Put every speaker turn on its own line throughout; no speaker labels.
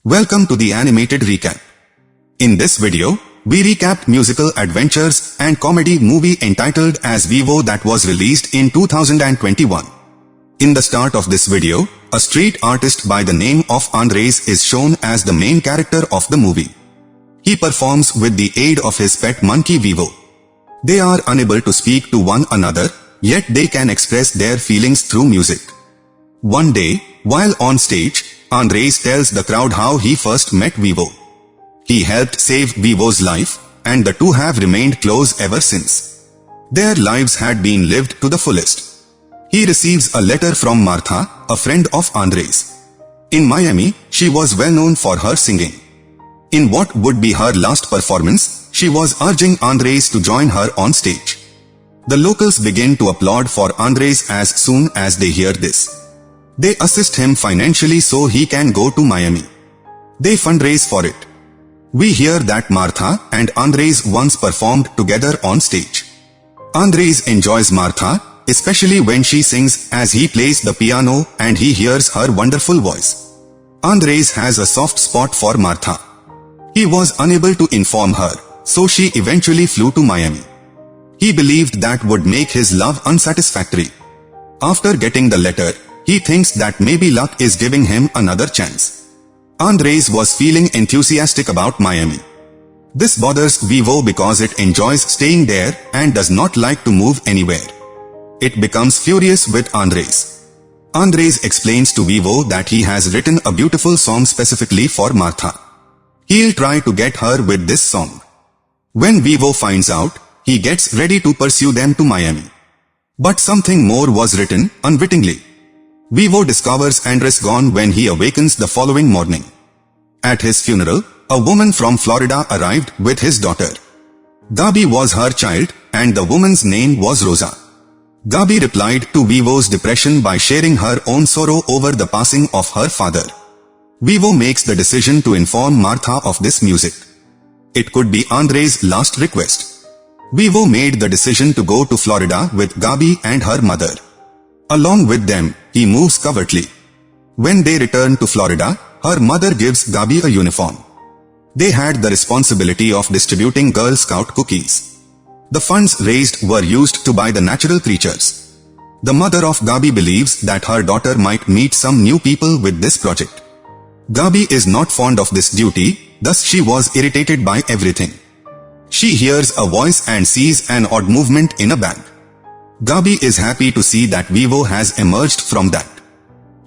Welcome to the animated recap. In this video, we recap musical adventures and comedy movie entitled as Vivo that was released in 2021. In the start of this video, a street artist by the name of Andrés is shown as the main character of the movie. He performs with the aid of his pet monkey Vivo. They are unable to speak to one another, yet they can express their feelings through music. One day, while on stage, Andrés tells the crowd how he first met Vivo. He helped save Vivo's life, and the two have remained close ever since. Their lives had been lived to the fullest. He receives a letter from Martha, a friend of Andrés. In Miami, she was well known for her singing. In what would be her last performance, she was urging Andrés to join her on stage. The locals begin to applaud for Andrés as soon as they hear this. They assist him financially so he can go to Miami. They fundraise for it. We hear that Martha and Andrés once performed together on stage. Andrés enjoys Martha, especially when she sings as he plays the piano and he hears her wonderful voice. Andrés has a soft spot for Martha. He was unable to inform her, so she eventually flew to Miami. He believed that would make his love unsatisfactory. After getting the letter, he thinks that maybe luck is giving him another chance. Andrés was feeling enthusiastic about Miami. This bothers Vivo because it enjoys staying there and does not like to move anywhere. It becomes furious with Andrés. Andrés explains to Vivo that he has written a beautiful song specifically for Martha. He'll try to get her with this song. When Vivo finds out, he gets ready to pursue them to Miami. But something more was written, unwittingly. Vivo discovers Andrés gone when he awakens the following morning. At his funeral, a woman from Florida arrived with his daughter. Gabi was her child, and the woman's name was Rosa. Gabi replied to Vivo's depression by sharing her own sorrow over the passing of her father. Vivo makes the decision to inform Martha of this music. It could be Andrés' last request. Vivo made the decision to go to Florida with Gabi and her mother. Along with them, he moves covertly. When they return to Florida, her mother gives Gabi a uniform. They had the responsibility of distributing Girl Scout cookies. The funds raised were used to buy the natural creatures. The mother of Gabi believes that her daughter might meet some new people with this project. Gabi is not fond of this duty, thus she was irritated by everything. She hears a voice and sees an odd movement in a bag. Gabi is happy to see that Vivo has emerged from that.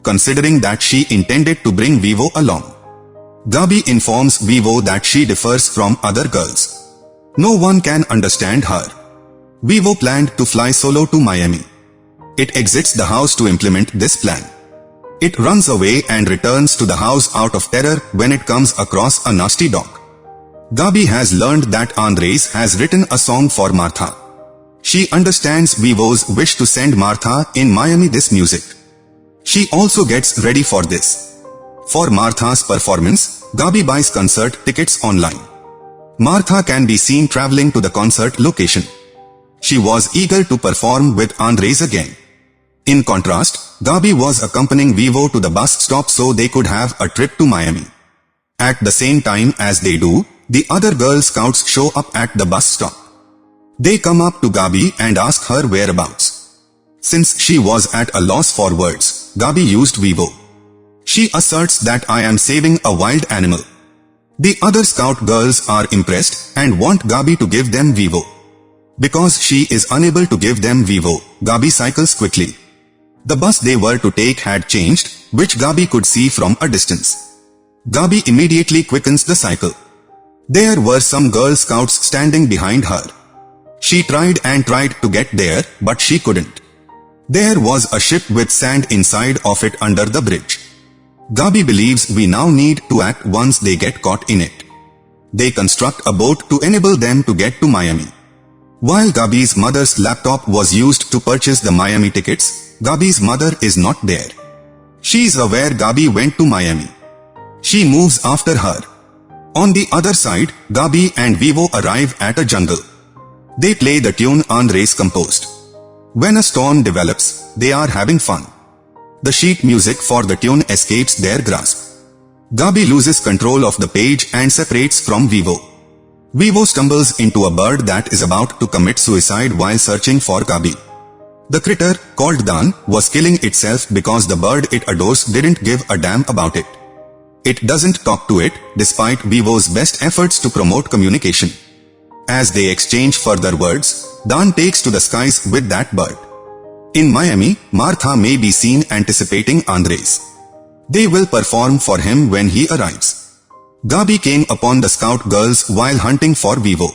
Considering that she intended to bring Vivo along, Gabi informs Vivo that she differs from other girls. No one can understand her. Vivo planned to fly solo to Miami. It exits the house to implement this plan. It runs away and returns to the house out of terror when it comes across a nasty dog. Gabi has learned that Andrés has written a song for Martha. She understands Vivo's wish to send Martha in Miami this music. She also gets ready for this. For Martha's performance, Gabi buys concert tickets online. Martha can be seen traveling to the concert location. She was eager to perform with Andrés again. In contrast, Gabi was accompanying Vivo to the bus stop so they could have a trip to Miami. At the same time as they do, the other Girl Scouts show up at the bus stop. They come up to Gabi and ask her whereabouts. Since she was at a loss for words, Gabi used Vivo. She asserts that I am saving a wild animal. The other scout girls are impressed and want Gabi to give them Vivo. Because she is unable to give them Vivo, Gabi cycles quickly. The bus they were to take had changed, which Gabi could see from a distance. Gabi immediately quickens the cycle. There were some Girl Scouts standing behind her. She tried and tried to get there, but she couldn't. There was a ship with sand inside of it under the bridge. Gabi believes we now need to act once they get caught in it. They construct a boat to enable them to get to Miami. While Gabi's mother's laptop was used to purchase the Miami tickets, Gabi's mother is not there. She is aware Gabi went to Miami. She moves after her. On the other side, Gabi and Vivo arrive at a jungle. They play the tune Andrés composed. When a storm develops, they are having fun. The sheet music for the tune escapes their grasp. Gabi loses control of the page and separates from Vivo. Vivo stumbles into a bird that is about to commit suicide while searching for Gabi. The critter, called Dan, was killing itself because the bird it adores didn't give a damn about it. It doesn't talk to it, despite Vivo's best efforts to promote communication. As they exchange further words, Dan takes to the skies with that bird. In Miami, Martha may be seen anticipating Andrés. They will perform for him when he arrives. Gabi came upon the scout girls while hunting for Vivo.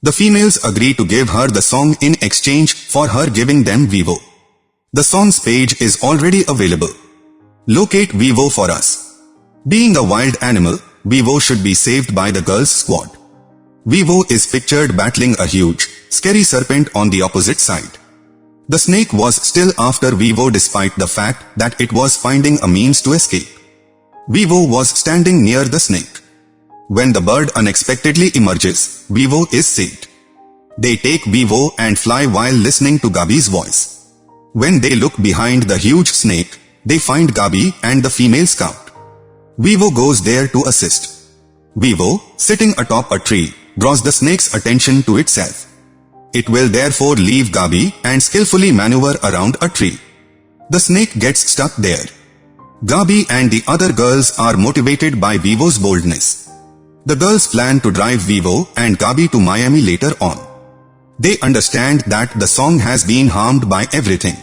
The females agree to give her the song in exchange for her giving them Vivo. The song's page is already available. Locate Vivo for us. Being a wild animal, Vivo should be saved by the girls' squad. Vivo is pictured battling a huge, scary serpent on the opposite side. The snake was still after Vivo despite the fact that it was finding a means to escape. Vivo was standing near the snake. When the bird unexpectedly emerges, Vivo is saved. They take Vivo and fly while listening to Gabi's voice. When they look behind the huge snake, they find Gabi and the female scout. Vivo goes there to assist. Vivo, sitting atop a tree, draws the snake's attention to itself. It will therefore leave Gabi and skillfully maneuver around a tree. The snake gets stuck there. Gabi and the other girls are motivated by Vivo's boldness. The girls plan to drive Vivo and Gabi to Miami later on. They understand that the song has been harmed by everything.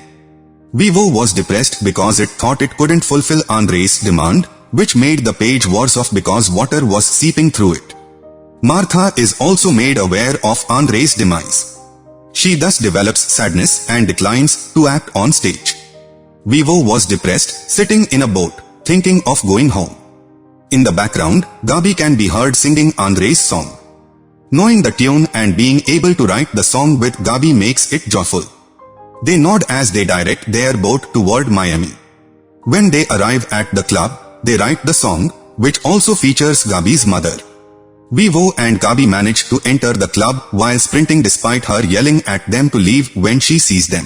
Vivo was depressed because it thought it couldn't fulfill Andrés' demand, which made the page worse off because water was seeping through it. Martha is also made aware of Andrés' demise. She thus develops sadness and declines to act on stage. Vivo was depressed, sitting in a boat, thinking of going home. In the background, Gabi can be heard singing Andrés' song. Knowing the tune and being able to write the song with Gabi makes it joyful. They nod as they direct their boat toward Miami. When they arrive at the club, they write the song, which also features Gabi's mother. Vivo and Gabi manage to enter the club while sprinting despite her yelling at them to leave when she sees them.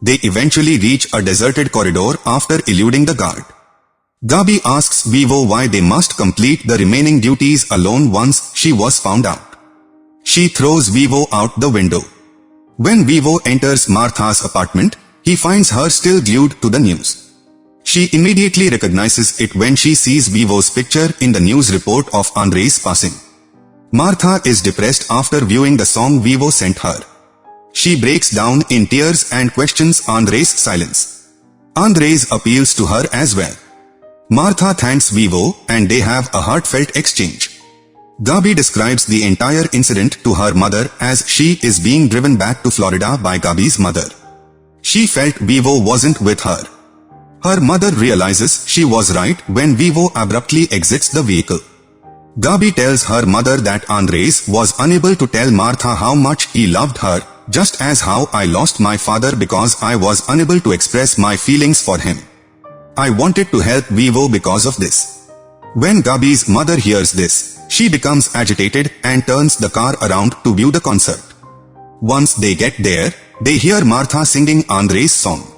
They eventually reach a deserted corridor after eluding the guard. Gabi asks Vivo why they must complete the remaining duties alone once she was found out. She throws Vivo out the window. When Vivo enters Martha's apartment, he finds her still glued to the news. She immediately recognizes it when she sees Vivo's picture in the news report of Andrés' passing. Martha is depressed after viewing the song Vivo sent her. She breaks down in tears and questions Andrés' silence. Andrés appeals to her as well. Martha thanks Vivo and they have a heartfelt exchange. Gabi describes the entire incident to her mother as she is being driven back to Florida by Gabi's mother. She felt Vivo wasn't with her. Her mother realizes she was right when Vivo abruptly exits the vehicle. Gabi tells her mother that Andrés was unable to tell Martha how much he loved her, just as how I lost my father because I was unable to express my feelings for him. I wanted to help Vivo because of this. When Gabi's mother hears this, she becomes agitated and turns the car around to view the concert. Once they get there, they hear Martha singing Andrés' song.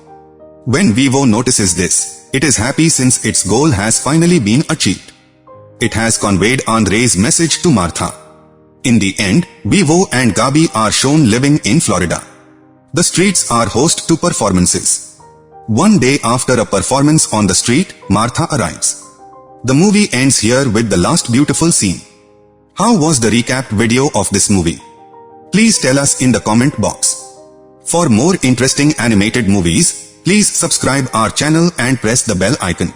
When Vivo notices this, it is happy since its goal has finally been achieved. It has conveyed Andrés' message to Martha. In the end, Vivo and Gabi are shown living in Florida. The streets are host to performances. One day after a performance on the street, Martha arrives. The movie ends here with the last beautiful scene. How was the recap video of this movie? Please tell us in the comment box. For more interesting animated movies, please subscribe our channel and press the bell icon.